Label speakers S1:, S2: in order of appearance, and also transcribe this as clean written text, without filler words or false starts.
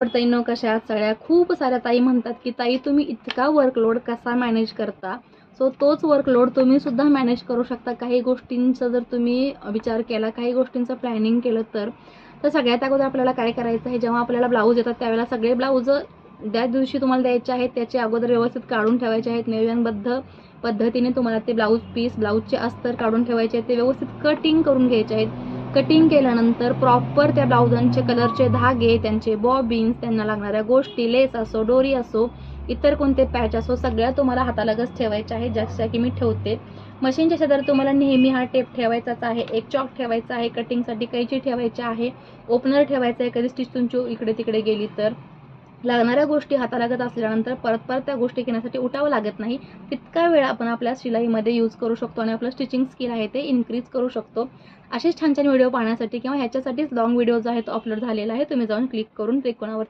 S1: तर ताईंनो, कशा आहात सगळ्या? खूप साऱ्या ताई म्हणतात की ताई तुम्ही इतका वर्कलोड कसा मॅनेज करता. सो तोच वर्कलोड तुम्ही सुद्धा मॅनेज करू शकता. काही गोष्टींचा जर तुम्ही विचार केला, काही गोष्टींचं प्लॅनिंग केलं तर सगळ्यात अगोदर आपल्याला काय करायचं आहे, जेव्हा आपल्याला ब्लाऊज येतात त्यावेळेला सगळे ब्लाऊज ज्या दिवशी तुम्हाला द्यायचे आहेत त्याचे अगोदर व्यवस्थित काढून ठेवायचे आहेत. नियोजनबद्ध पद्धतीने तुम्हाला ते ब्लाऊज पीस, ब्लाऊजचे अस्तर काढून ठेवायचे आहेत. ते व्यवस्थित कटिंग करून घ्यायचे आहेत. कटिंग केल्यानंतर प्रॉपर त्या ब्लाउजांचे कलरचे धागे, त्यांचे बॉबिन्स, त्यांना लागणाऱ्या गोष्टी, लेस असो, डोरी असो, इतर कोणते पॅच असो, सगळ्या तुम्हाला हातालगच ठेवायच्या आहे. जसं की मी ठेवते. मशीनच्या शेजारी तुम्हाला नेहमी हा टेप ठेवायचाच आहे. एक चॉक ठेवायचा आहे. कटिंगसाठी कैची ठेवायची आहे. ओपनर ठेवायचं आहे. कधी स्टिच तुमची इकडे तिकडे गेली तर लागणाऱ्या गोष्टी हातालागत असल्यानंतर परत त्या गोष्टी घेण्यासाठी उठावं लागत नाही. तितका वेळ आपण आपल्या शिलाईमध्ये यूज करू शकतो आणि आपलं स्टिचिंग स्किल आहे ते इन्क्रीज करू शकतो. असेच छान छान व्हिडिओ पाहण्यासाठी किंवा ह्याच्यासाठीच लॉंग व्हिडिओ जो आहे तो अपलोड झालेला आहे. तुम्ही जाऊन क्लिक करून त्रिकोणावरती